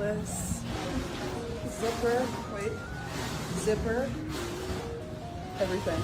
this. Zipper, everything.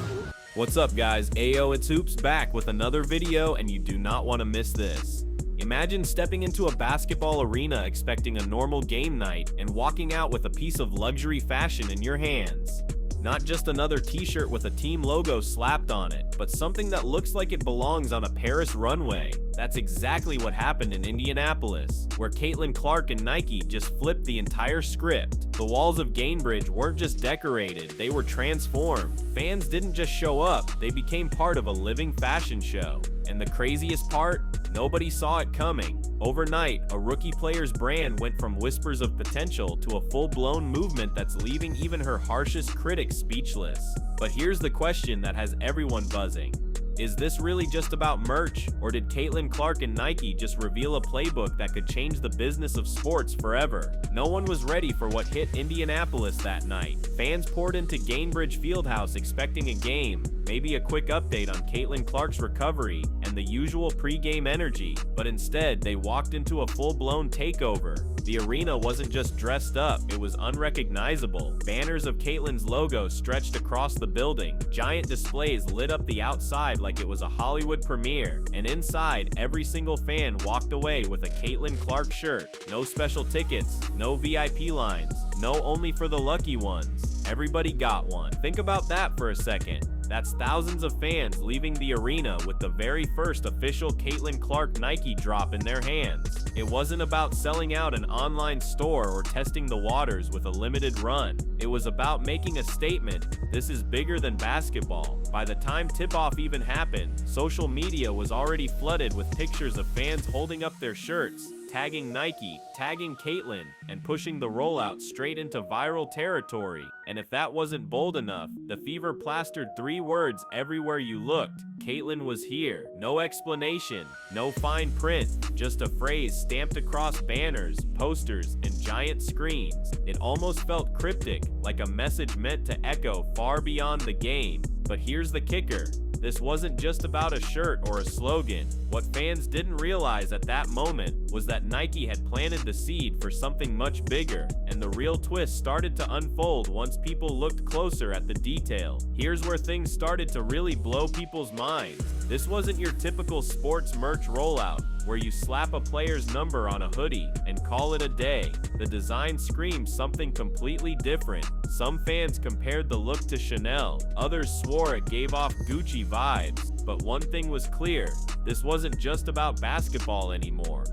What's up guys, Ayo it's Hoops back with another video, and you do not want to miss this. Imagine stepping into a basketball arena expecting a normal game night and walking out with a piece of luxury fashion in your hands. Not just another t-shirt with a team logo slapped on it, but something that looks like it belongs on a Paris runway. That's exactly what happened in Indianapolis, where Caitlin Clark and Nike just flipped the entire script. The walls of Gainbridge weren't just decorated, they were transformed. Fans didn't just show up, they became part of a living fashion show. And the craziest part? Nobody saw it coming. Overnight, a rookie player's brand went from whispers of potential to a full-blown movement that's leaving even her harshest critics speechless. But here's the question that has everyone buzzing. Is this really just about merch, or did Caitlin Clark and Nike just reveal a playbook that could change the business of sports forever? No one was ready for what hit Indianapolis that night. Fans poured into Gainbridge Fieldhouse expecting a game, maybe a quick update on Caitlin Clark's recovery, and the usual pre-game energy, but instead they walked into a full-blown takeover. The arena wasn't just dressed up, it was unrecognizable. Banners of Caitlin's logo stretched across the building, giant displays lit up the outside like it was a Hollywood premiere, and inside, every single fan walked away with a Caitlin Clark shirt. No special tickets, no VIP lines, no only for the lucky ones. Everybody got one. Think about that for a second. That's thousands of fans leaving the arena with the very first official Caitlin Clark Nike drop in their hands. It wasn't about selling out an online store or testing the waters with a limited run. It was about making a statement. This is bigger than basketball. By the time tip-off even happened, social media was already flooded with pictures of fans holding up their shirts, tagging Nike, tagging Caitlin, and pushing the rollout straight into viral territory. And if that wasn't bold enough, the Fever plastered 3 words everywhere you looked. Caitlin was here. No explanation, no fine print, just a phrase stamped across banners, posters, and giant screens. It almost felt cryptic, like a message meant to echo far beyond the game. But here's the kicker. This wasn't just about a shirt or a slogan. What fans didn't realize at that moment was that Nike had planted the seed for something much bigger, and the real twist started to unfold once people looked closer at the detail. Here's where things started to really blow people's minds. This wasn't your typical sports merch rollout, where you slap a player's number on a hoodie and call it a day. The design screamed something completely different. Some fans compared the look to Chanel, others swore it gave off Gucci vibes. But one thing was clear, this wasn't just about basketball anymore.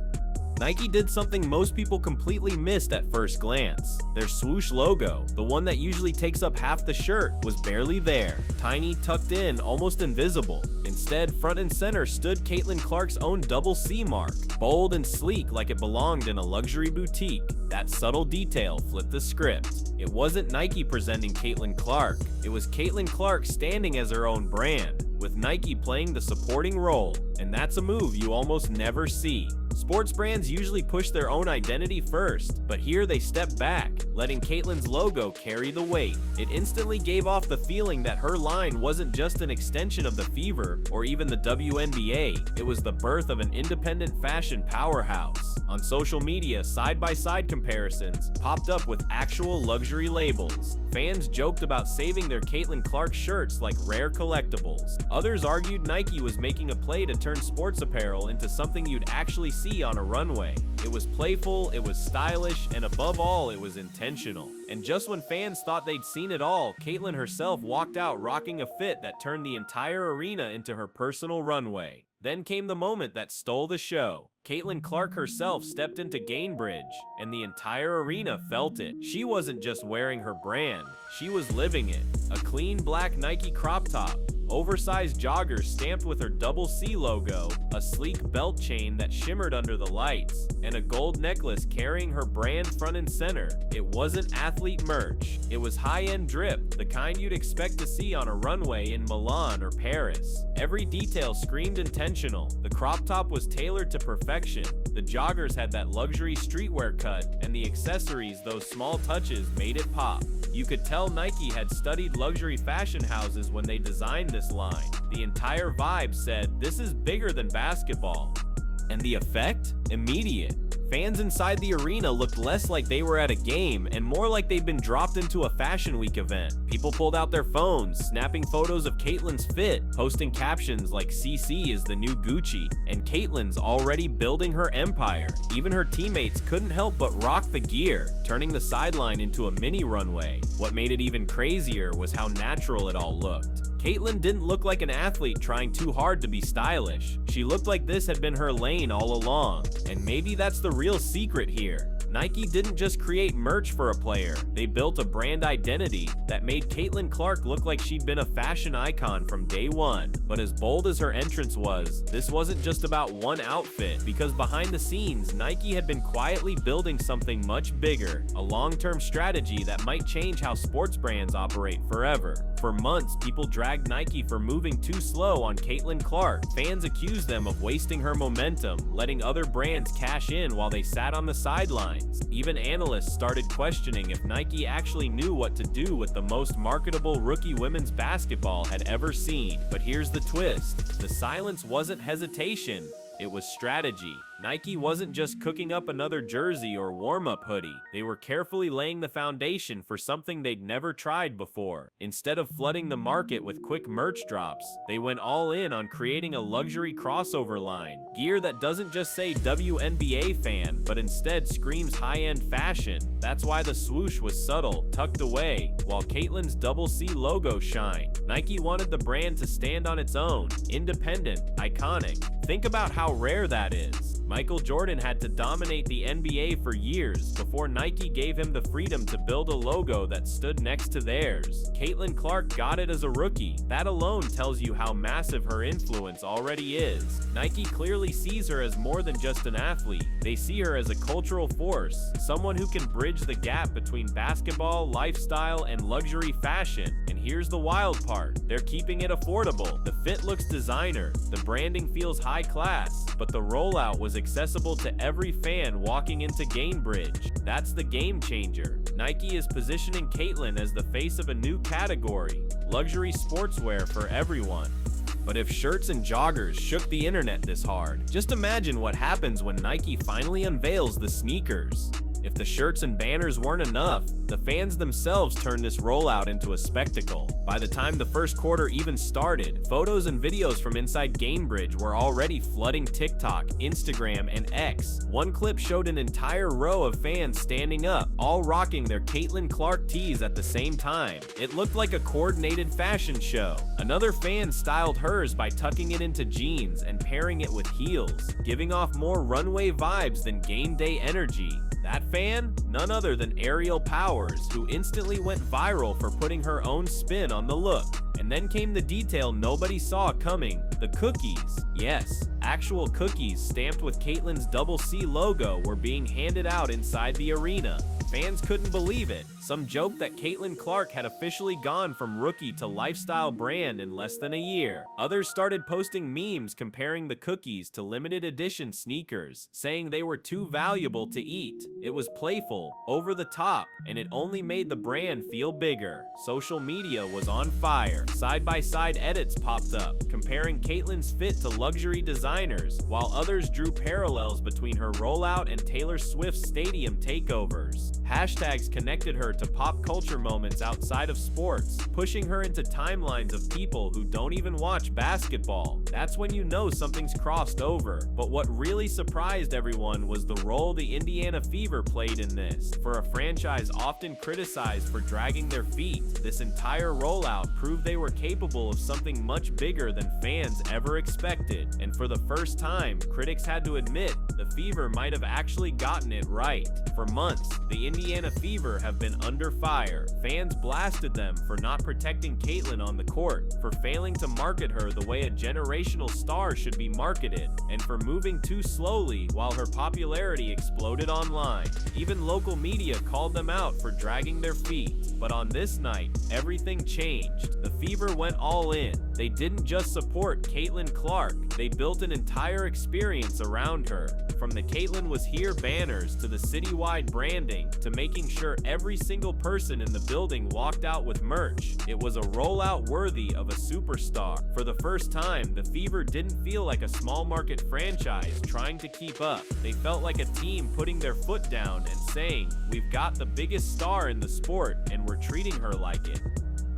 Nike did something most people completely missed at first glance. Their swoosh logo, the one that usually takes up half the shirt, was barely there. Tiny, tucked in, almost invisible. Instead, front and center stood Caitlin Clark's own double C mark, bold and sleek like it belonged in a luxury boutique. That subtle detail flipped the script. It wasn't Nike presenting Caitlin Clark, it was Caitlin Clark standing as her own brand, with Nike playing the supporting role, and that's a move you almost never see. Sports brands usually push their own identity first, but here they stepped back, letting Caitlin's logo carry the weight. It instantly gave off the feeling that her line wasn't just an extension of the Fever or even the WNBA, it was the birth of an independent fashion powerhouse. On social media, side-by-side comparisons popped up with actual luxury labels. Fans joked about saving their Caitlin Clark shirts like rare collectibles. Others argued Nike was making a play to turn sports apparel into something you'd actually see on a runway. It was playful, it was stylish, and above all, it was intentional. And just when fans thought they'd seen it all, Caitlin herself walked out rocking a fit that turned the entire arena into her personal runway. Then came the moment that stole the show. Caitlin Clark herself stepped into Gainbridge, and the entire arena felt it. She wasn't just wearing her brand, she was living it. A clean black Nike crop top, oversized joggers stamped with her double C logo, a sleek belt chain that shimmered under the lights, and a gold necklace carrying her brand front and center. It wasn't athlete merch, it was high-end drip, the kind you'd expect to see on a runway in Milan or Paris. Every detail screamed intentional. The crop top was tailored to perfection, the joggers had that luxury streetwear cut, and the accessories, those small touches, made it pop. You could tell Nike had studied luxury fashion houses when they designed this line. The entire vibe said, this is bigger than basketball. And the effect? Immediate. Fans inside the arena looked less like they were at a game and more like they'd been dropped into a Fashion Week event. People pulled out their phones, snapping photos of Caitlin's fit, posting captions like "CC is the new Gucci," and Caitlin's already building her empire. Even her teammates couldn't help but rock the gear, turning the sideline into a mini runway. What made it even crazier was how natural it all looked. Caitlin didn't look like an athlete trying too hard to be stylish. She looked like this had been her lane all along. And maybe that's the real secret here. Nike didn't just create merch for a player, they built a brand identity that made Caitlin Clark look like she'd been a fashion icon from day one. But as bold as her entrance was, this wasn't just about one outfit, because behind the scenes, Nike had been quietly building something much bigger, a long-term strategy that might change how sports brands operate forever. For months, people dragged Nike for moving too slow on Caitlin Clark. Fans accused them of wasting her momentum, letting other brands cash in while they sat on the sidelines. Even analysts started questioning if Nike actually knew what to do with the most marketable rookie women's basketball had ever seen. But here's the twist. The silence wasn't hesitation, it was strategy. Nike wasn't just cooking up another jersey or warm-up hoodie. They were carefully laying the foundation for something they'd never tried before. Instead of flooding the market with quick merch drops, they went all in on creating a luxury crossover line. Gear that doesn't just say WNBA fan, but instead screams high-end fashion. That's why the swoosh was subtle, tucked away, while Caitlin's double C logo shined. Nike wanted the brand to stand on its own, independent, iconic. Think about how rare that is. Michael Jordan had to dominate the NBA for years before Nike gave him the freedom to build a logo that stood next to theirs. Caitlin Clark got it as a rookie. That alone tells you how massive her influence already is. Nike clearly sees her as more than just an athlete. They see her as a cultural force, someone who can bridge the gap between basketball, lifestyle, and luxury fashion. And here's the wild part. They're keeping it affordable. The fit looks designer, the branding feels high class, but the rollout was accessible to every fan walking into Gainbridge. That's the game changer. Nike is positioning Caitlin as the face of a new category, luxury sportswear for everyone. But if shirts and joggers shook the internet this hard, just imagine what happens when Nike finally unveils the sneakers. If the shirts and banners weren't enough, the fans themselves turned this rollout into a spectacle. By the time the first quarter even started, photos and videos from inside Gainbridge were already flooding TikTok, Instagram, and X. One clip showed an entire row of fans standing up, all rocking their Caitlin Clark tees at the same time. It looked like a coordinated fashion show. Another fan styled hers by tucking it into jeans and pairing it with heels, giving off more runway vibes than game day energy. That fan? None other than Aerial Powers, who instantly went viral for putting her own spin on the look. And then came the detail nobody saw coming, the cookies. Yes, actual cookies stamped with Caitlin's double C logo were being handed out inside the arena. Fans couldn't believe it. Some joked that Caitlin Clark had officially gone from rookie to lifestyle brand in less than a year. Others started posting memes comparing the cookies to limited edition sneakers, saying they were too valuable to eat. It was playful, over the top, and it only made the brand feel bigger. Social media was on fire. Side-by-side edits popped up, comparing Caitlin's fit to luxury designers, while others drew parallels between her rollout and Taylor Swift's stadium takeovers. Hashtags connected her to pop culture moments outside of sports, pushing her into timelines of people who don't even watch basketball. That's when you know something's crossed over. But what really surprised everyone was the role the Indiana Fever played in this. For a franchise often criticized for dragging their feet, this entire rollout proved they were capable of something much bigger than fans ever expected. And for the first time, critics had to admit the Fever might have actually gotten it right. For months, the Indiana Fever have been under fire. Fans blasted them for not protecting Caitlin on the court, for failing to market her the way a generational star should be marketed, and for moving too slowly while her popularity exploded online. Even local media called them out for dragging their feet. But on this night, everything changed. The Fever went all in. They didn't just support Caitlin Clark, they built an entire experience around her. From the Caitlin Was Here banners to the citywide branding to to making sure every single person in the building walked out with merch. It was a rollout worthy of a superstar. For the first time, the Fever didn't feel like a small market franchise trying to keep up. They felt like a team putting their foot down and saying, "We've got the biggest star in the sport and we're treating her like it."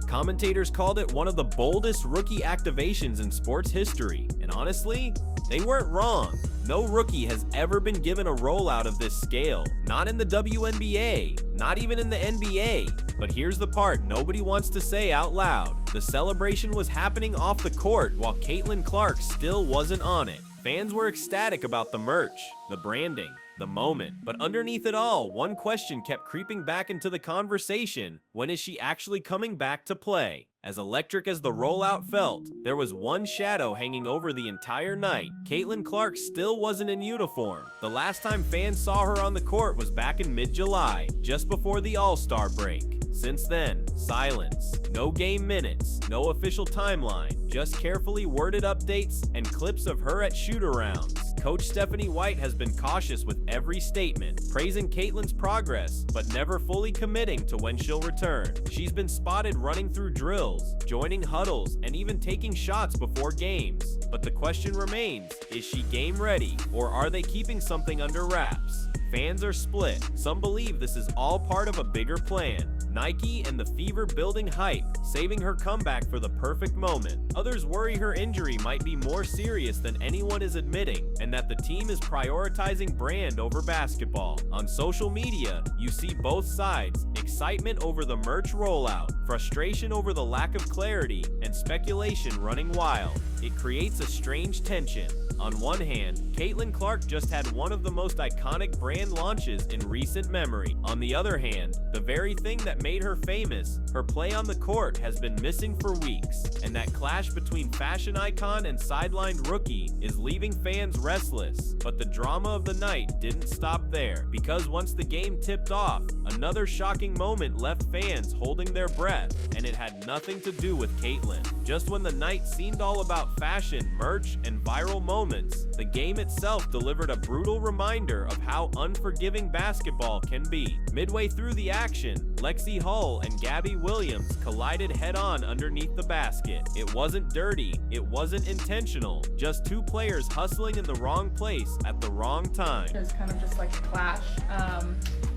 Commentators called it one of the boldest rookie activations in sports history, and honestly, they weren't wrong. No rookie has ever been given a rollout of this scale. Not in the WNBA, not even in the NBA. But here's the part nobody wants to say out loud. The celebration was happening off the court while Caitlin Clark still wasn't on it. Fans were ecstatic about the merch, the branding, the moment. But underneath it all, one question kept creeping back into the conversation. When is she actually coming back to play? As electric as the rollout felt, there was one shadow hanging over the entire night. Caitlin Clark still wasn't in uniform. The last time fans saw her on the court was back in mid-July, just before the All-Star break. Since then, silence. No game minutes, no official timeline, just carefully worded updates and clips of her at shoot-arounds. Coach Stephanie White has been cautious with every statement, praising Caitlin's progress, but never fully committing to when she'll return. She's been spotted running through drills, joining huddles, and even taking shots before games. But the question remains, is she game ready, or are they keeping something under wraps? Fans are split. Some believe this is all part of a bigger plan. Nike and the Fever building hype, saving her comeback for the perfect moment. Others worry her injury might be more serious than anyone is admitting, and that the team is prioritizing brand over basketball. On social media, you see both sides: excitement over the merch rollout, frustration over the lack of clarity, and speculation running wild. It creates a strange tension. On one hand, Caitlin Clark just had one of the most iconic brand launches in recent memory. On the other hand, the very thing that made her famous, her play on the court, has been missing for weeks. And that clash between fashion icon and sidelined rookie is leaving fans restless. But the drama of the night didn't stop there, because once the game tipped off, another shocking moment left fans holding their breath, and it had nothing to do with Caitlin. Just when the night seemed all about fashion, merch, and viral moments, the game itself delivered a brutal reminder of how unforgiving basketball can be. Midway through the action, Lexie and Gabby Williams collided head-on underneath the basket. It wasn't dirty, it wasn't intentional, just two players hustling in the wrong place at the wrong time. It was kind of just like a clash,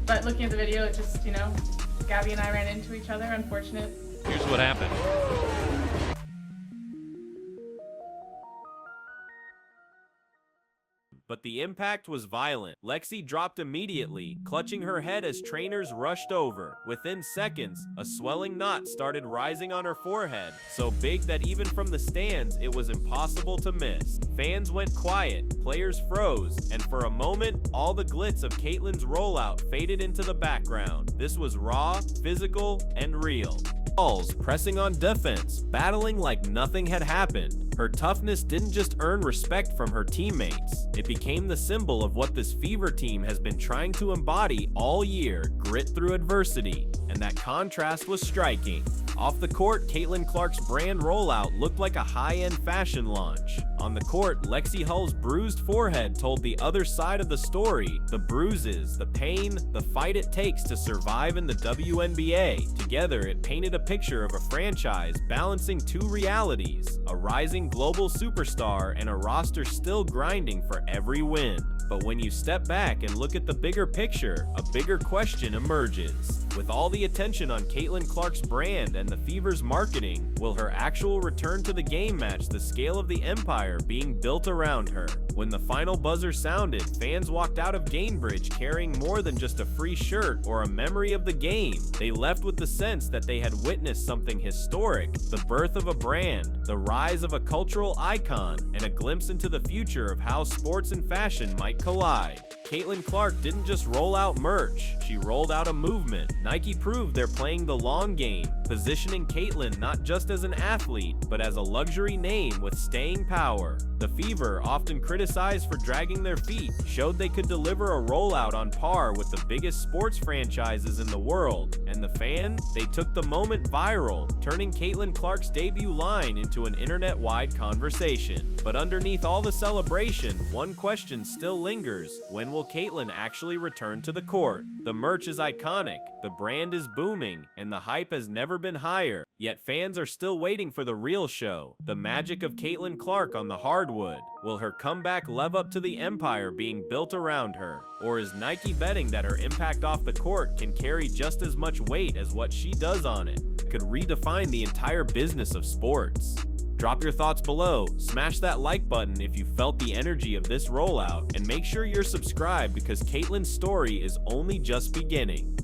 but looking at the video, it just, Gabby and I ran into each other, unfortunate. Here's what happened. But the impact was violent. Lexie dropped immediately, clutching her head as trainers rushed over. Within seconds, a swelling knot started rising on her forehead, so big that even from the stands, it was impossible to miss. Fans went quiet, players froze, and for a moment, all the glitz of Caitlin's rollout faded into the background. This was raw, physical, and real. Balls pressing on defense, battling like nothing had happened. Her toughness didn't just earn respect from her teammates. It became the symbol of what this Fever team has been trying to embody all year: grit through adversity. And that contrast was striking. Off the court, Caitlin Clark's brand rollout looked like a high-end fashion launch. On the court, Lexie Hull's bruised forehead told the other side of the story: the bruises, the pain, the fight it takes to survive in the WNBA. Together, it painted a picture of a franchise balancing two realities: a rising global superstar and a roster still grinding for every win. But when you step back and look at the bigger picture, a bigger question emerges. With all the attention on Caitlin Clark's brand and the Fever's marketing, will her actual return to the game match the scale of the empire being built around her? When the final buzzer sounded, fans walked out of Gainbridge carrying more than just a free shirt or a memory of the game. They left with the sense that they had witnessed something historic: the birth of a brand, the rise of a cultural icon, and a glimpse into the future of how sports and fashion might collide. Caitlin Clark didn't just roll out merch, she rolled out a movement. Nike proved they're playing the long game, positioning Caitlin not just as an athlete, but as a luxury name with staying power. The Fever, often criticized for dragging their feet, showed they could deliver a rollout on par with the biggest sports franchises in the world. And the fan? They took the moment viral, turning Caitlin Clark's debut line into an internet-wide conversation. But underneath all the celebration, one question still lingers: when will Caitlin actually return to the court? The merch is iconic, the brand is booming, and the hype has never been higher. Yet fans are still waiting for the real show, the magic of Caitlin Clark on the hardwood. Will her comeback live up to the empire being built around her? Or is Nike betting that her impact off the court can carry just as much weight as what she does on it? Could redefine the entire business of sports. Drop your thoughts below, smash that like button if you felt the energy of this rollout, and make sure you're subscribed because Caitlin's story is only just beginning.